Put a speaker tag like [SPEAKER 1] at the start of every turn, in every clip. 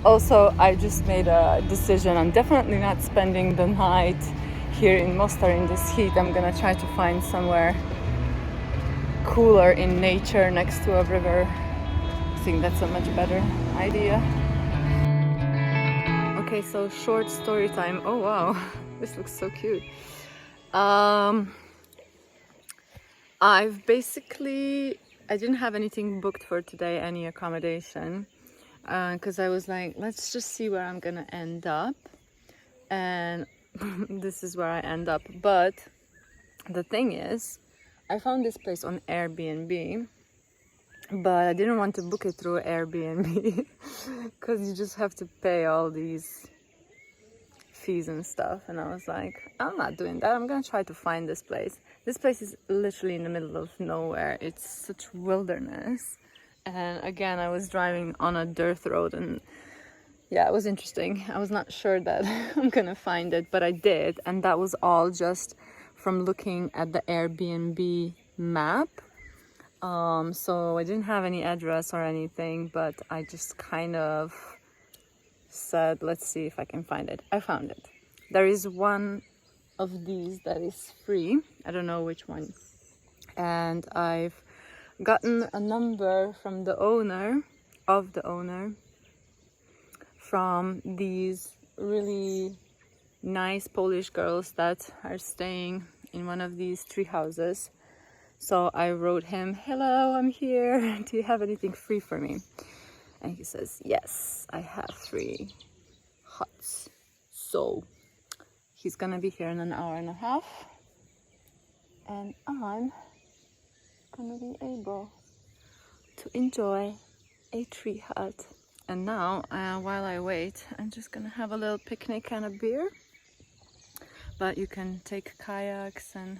[SPEAKER 1] Also, I just made a decision. I'm definitely not spending the night here in Mostar in this heat. I'm gonna try to find somewhere cooler in nature next to a river. I think that's a much better idea. Okay, so short story time. Oh wow, this looks so cute. I didn't have anything booked for today, any accommodation, because I was like, let's just see where I'm gonna end up. And this is where I end up. But the thing is, I found this place on Airbnb, but I didn't want to book it through Airbnb because you just have to pay all these fees and stuff. And I was like, I'm not doing that. I'm gonna try to find this place. This place is literally in the middle of nowhere. It's such wilderness. And again, I was driving on a dirt road, and yeah, it was interesting. I was not sure that I'm gonna find it, but I did. And that was all just from looking at the Airbnb map. So I didn't have any address or anything, but I just kind of said, let's see if I can find it. I found it. There is one of these that is free. I don't know which one. And I've gotten a number from the owner, from these really nice Polish girls that are staying in one of these tree houses. So I wrote him, hello, I'm here. Do you have anything free for me? And he says, yes, I have 3 huts. So he's gonna be here in an hour and a half. And I'm gonna be able to enjoy a tree hut. And now, while I wait, I'm just gonna have a little picnic and a beer. But you can take kayaks and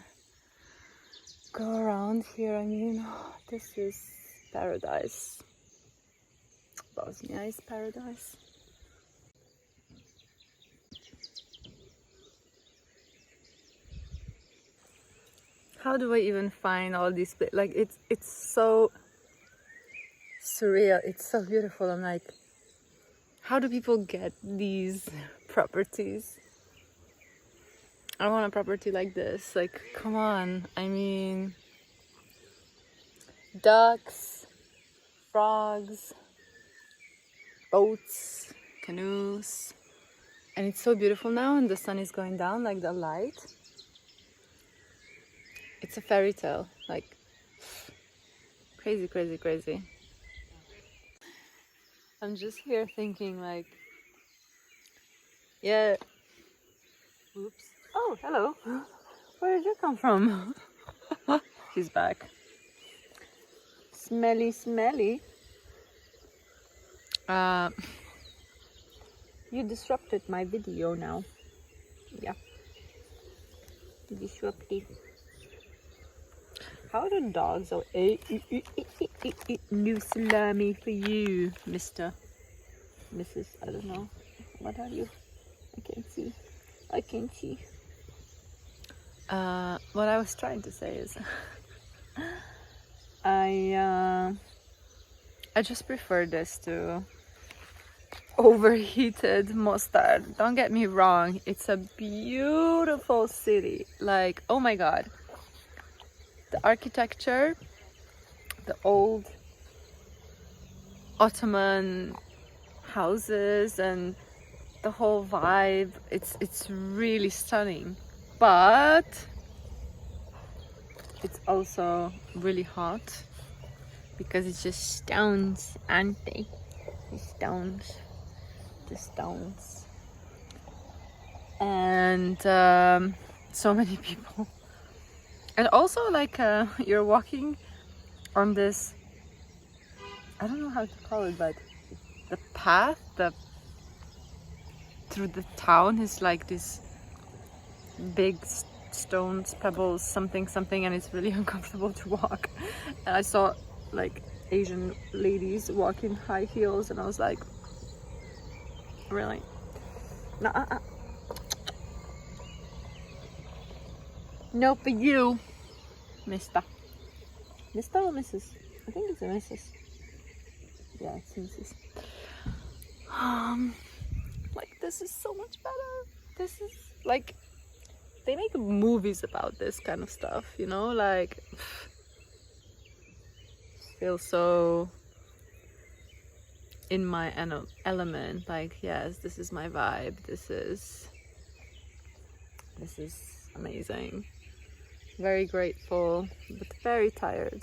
[SPEAKER 1] go around here. I mean, this is paradise. Bosnia is paradise. How do I even find all these places? Like, it's so surreal. It's so beautiful. I'm like, how do people get these properties? I want a property like this. Like, come on. I mean, ducks, frogs, boats, canoes. And it's so beautiful now, and the sun is going down, like the light. It's a fairy tale. Like, crazy, crazy, crazy. I'm just here thinking, like, yeah. Oops. Oh, hello. Where did you come from? He's back. Smelly, smelly. You disrupted my video now. Yeah. Disruptive. How do dogs... Oh, new salami for you, Mr. Mrs. I don't know. What are you? I can't see. I can't see. What I was trying to say is I just prefer this to overheated Mostar. Don't get me wrong, it's a beautiful city. Like, oh my god, the architecture, the old Ottoman houses and the whole vibe, it's really stunning. But it's also really hot because it's just stones, aren't they? The stones. And so many people. And also, like, you're walking on this, I don't know how to call it, but the path through the town is like this big stones, pebbles, something, and it's really uncomfortable to walk. And I saw like Asian ladies walking high heels, and I was like, really? No, no for you, Mr. or Mrs. I think it's a Mrs. Yeah, it's Mrs. this is so much better. This is like, they make movies about this kind of stuff, you know, like, feel so in my element, like, yes, this is my vibe, this is amazing. Very grateful, but very tired.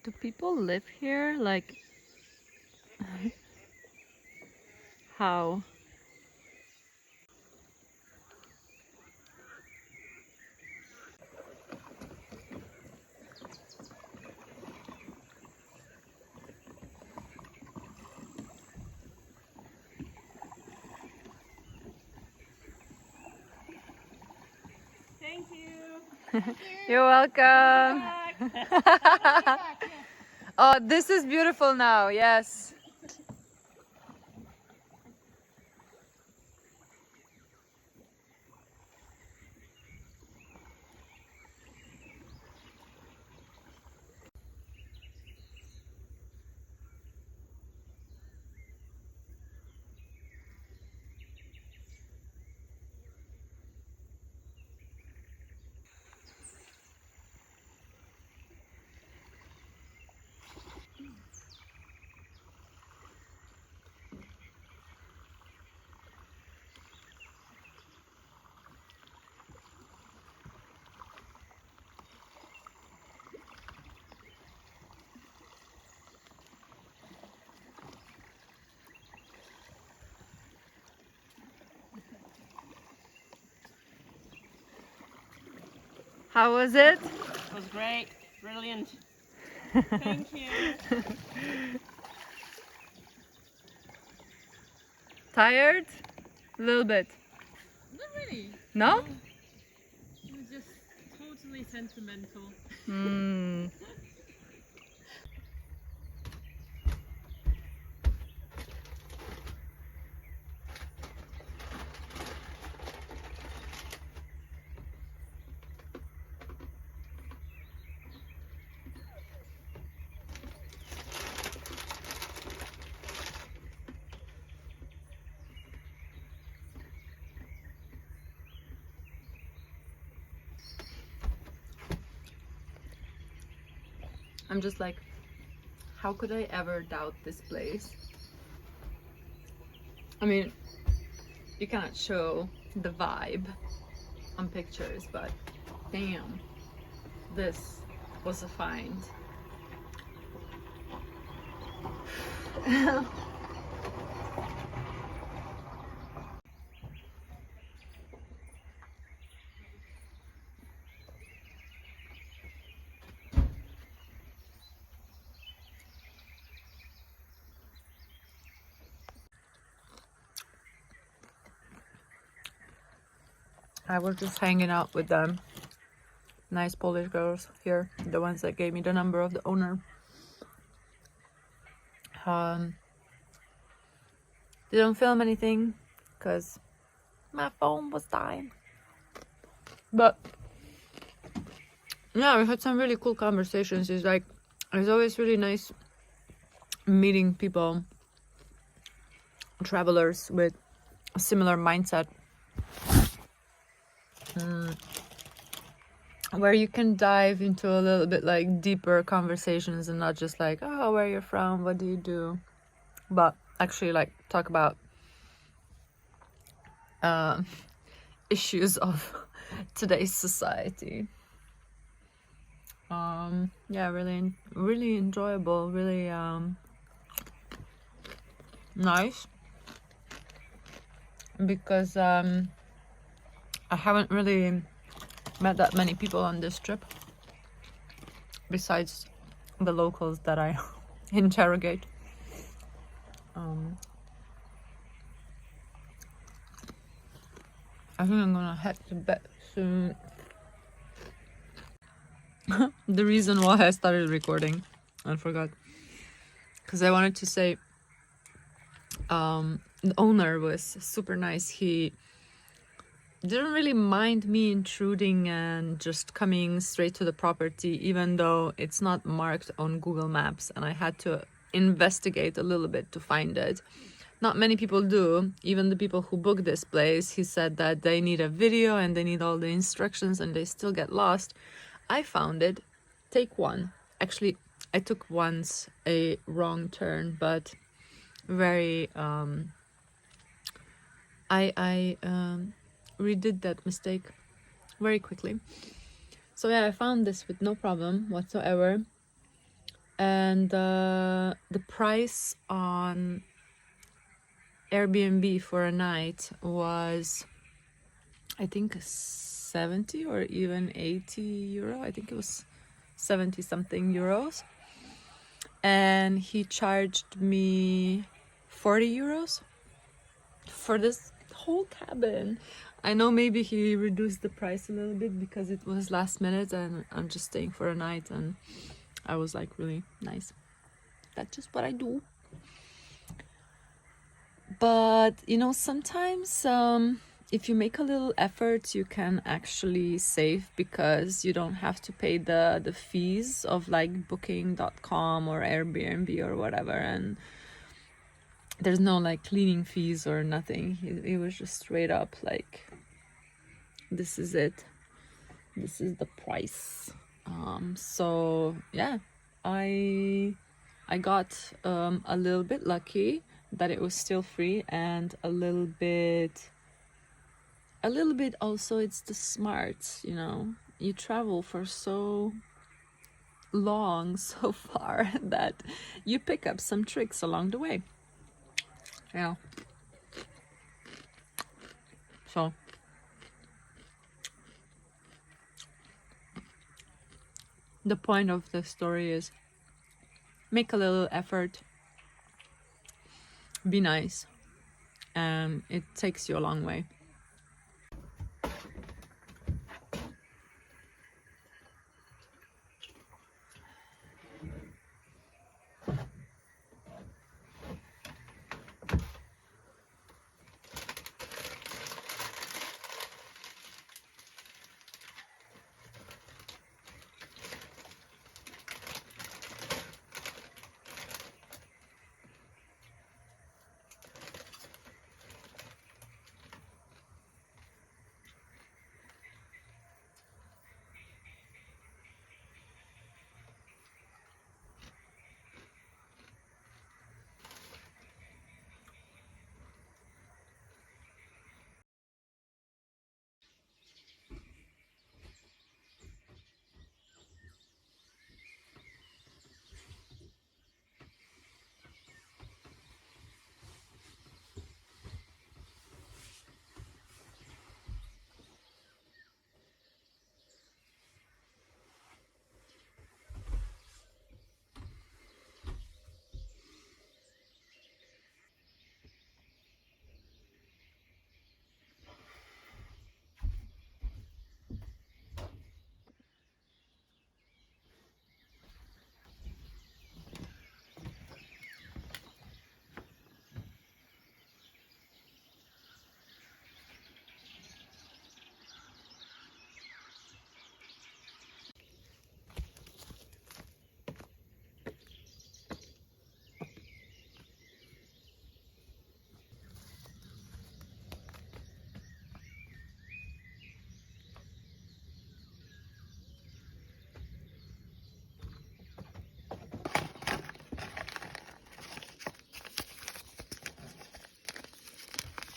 [SPEAKER 1] Do people live here? Like, how?
[SPEAKER 2] Thank you.
[SPEAKER 1] You're welcome. Oh, this is beautiful now, yes. How was it?
[SPEAKER 2] It was great. Brilliant. Thank you.
[SPEAKER 1] Tired? A little bit.
[SPEAKER 2] Not really.
[SPEAKER 1] No?
[SPEAKER 2] It was just totally sentimental.
[SPEAKER 1] Hmm. I'm just like, how could I ever doubt this place? I mean, you cannot show the vibe on pictures, but damn, this was a find. I was just hanging out with them. Nice Polish girls here, the ones that gave me the number of the owner. Didn't film anything because my phone was dying. But yeah, we had some really cool conversations. It's like, it's always really nice meeting people, travelers with a similar mindset. Where you can dive into a little bit like deeper conversations and not just like, oh, where you're from, what do you do, but actually like talk about issues of today's society. Yeah, really enjoyable, really nice, because I haven't really met that many people on this trip besides the locals that I interrogate. I think I'm gonna head to bed soon. The reason why I started recording, I forgot, because I wanted to say the owner was super nice. He didn't really mind me intruding and just coming straight to the property, even though it's not marked on Google Maps and I had to investigate a little bit to find it. Not many people do. Even the people who book this place, he said that they need a video and they need all the instructions and they still get lost. I found it. Take one. Actually, I took once a wrong turn, but very I redid that mistake very quickly. So yeah, I found this with no problem whatsoever. And the price on Airbnb for a night was, I think, 70 or even 80 euro. I think it was 70 something euros. And he charged me 40 euros for this whole cabin. I know maybe he reduced the price a little bit because it was last minute and I'm just staying for a night, and I was like, really nice. That's just what I do. But you know, sometimes if you make a little effort, you can actually save, because you don't have to pay the fees of like booking.com or Airbnb or whatever, and there's no like cleaning fees or nothing. It was just straight up like, this is it, this is the price. So yeah, I got a little bit lucky that it was still free, and a little bit also it's the smarts, you know. You travel for so long, so far, that you pick up some tricks along the way. Yeah. So the point of the story is, make a little effort, be nice, and it takes you a long way.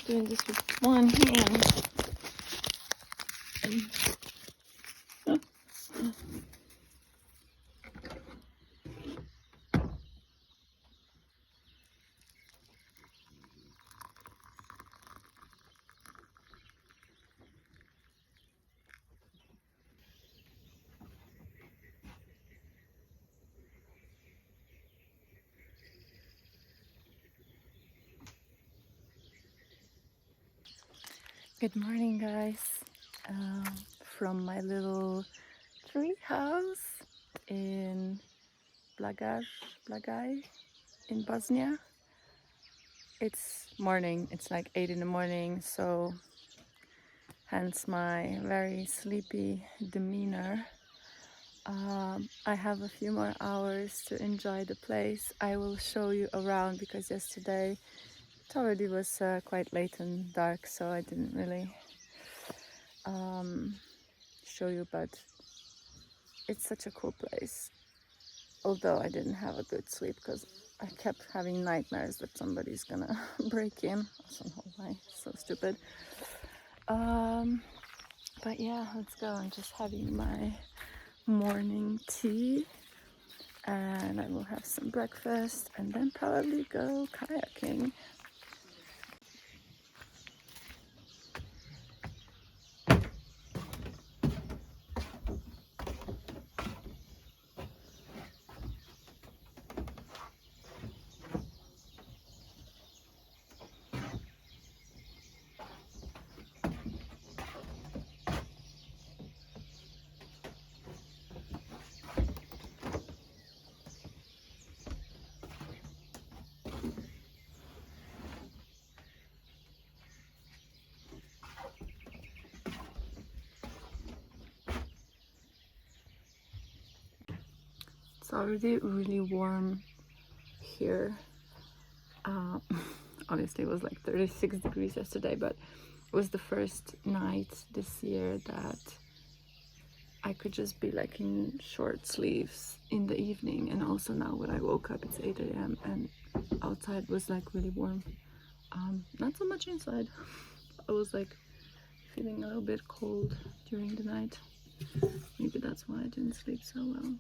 [SPEAKER 1] Doing this with one hand. Good morning, guys. From my little tree house in Blagaj in Bosnia. It's morning, it's like 8 in the morning, so hence my very sleepy demeanor. I have a few more hours to enjoy the place. I will show you around because yesterday it already was quite late and dark, so I didn't really show you, but it's such a cool place. Although I didn't have a good sleep because I kept having nightmares that somebody's gonna break in. I don't know why, so stupid. But yeah, let's go. I'm just having my morning tea and I will have some breakfast and then probably go kayaking. It's already really warm here. Obviously it was like 36 degrees yesterday, but it was the first night this year that I could just be like in short sleeves in the evening. And also now when I woke up, it's 8 a.m. and outside was like really warm. Not so much inside. I was like feeling a little bit cold during the night. Maybe that's why I didn't sleep so well.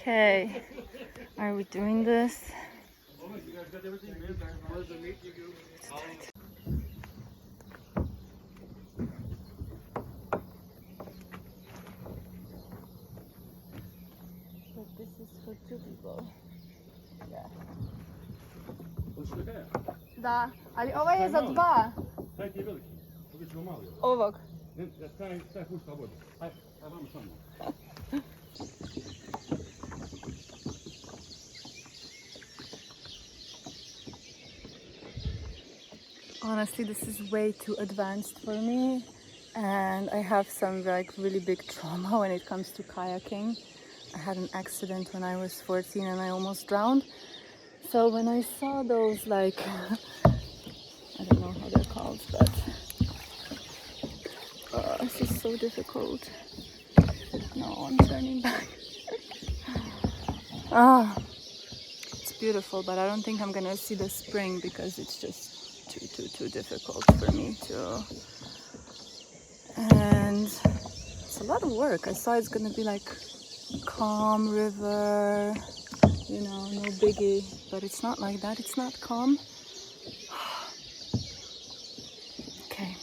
[SPEAKER 1] Okay, are we doing this? But this is for 2 people. Yeah. Da, ali ovo je za 2.
[SPEAKER 3] Taj ti je veliki, ovdje ćemo mali.
[SPEAKER 1] Ovog.
[SPEAKER 3] Ne, taj pušta vodu. Aj vamo samo.
[SPEAKER 1] Honestly, this is way too advanced for me, and I have some like really big trauma when it comes to kayaking. I had an accident when I was 14 and I almost drowned. So when I saw those, like, I don't know how they're called, but this is so difficult. No, I'm turning back. It's beautiful, but I don't think I'm gonna see the spring because it's just too difficult for me to. And it's a lot of work. I saw it's gonna be like calm river, you know, no biggie, but it's not like that. It's not calm. Okay.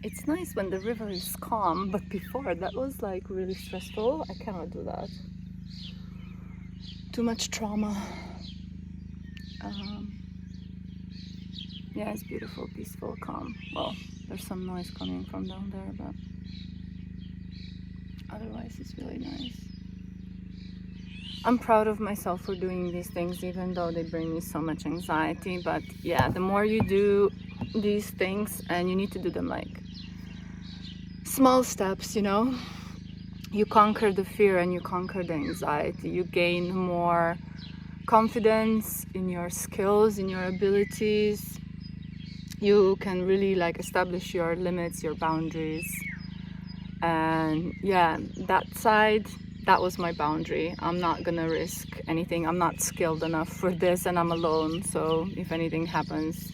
[SPEAKER 1] It's nice when the river is calm, but before that was like really stressful. I cannot do that. Too much trauma. Yeah, it's beautiful, peaceful, calm. Well, there's some noise coming from down there, but otherwise it's really nice. I'm proud of myself for doing these things, even though they bring me so much anxiety. But yeah, the more you do these things, and you need to do them like small steps, you know, you conquer the fear and you conquer the anxiety. You gain more confidence in your skills, in your abilities. You can really like establish your limits, your boundaries. And yeah, that side, that was my boundary. I'm not gonna risk anything. I'm not skilled enough for this, and I'm alone, so if anything happens,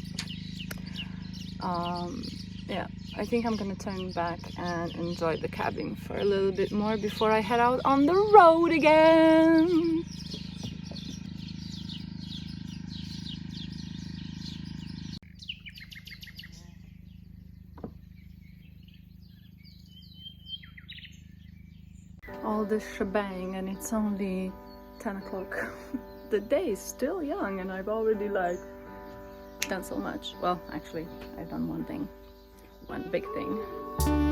[SPEAKER 1] yeah, I think I'm gonna turn back and enjoy the cabin for a little bit more before I head out on the road again. All this shebang, and it's only 10 o'clock. The day is still young and I've already like done so much. Well, actually, I've done one big thing.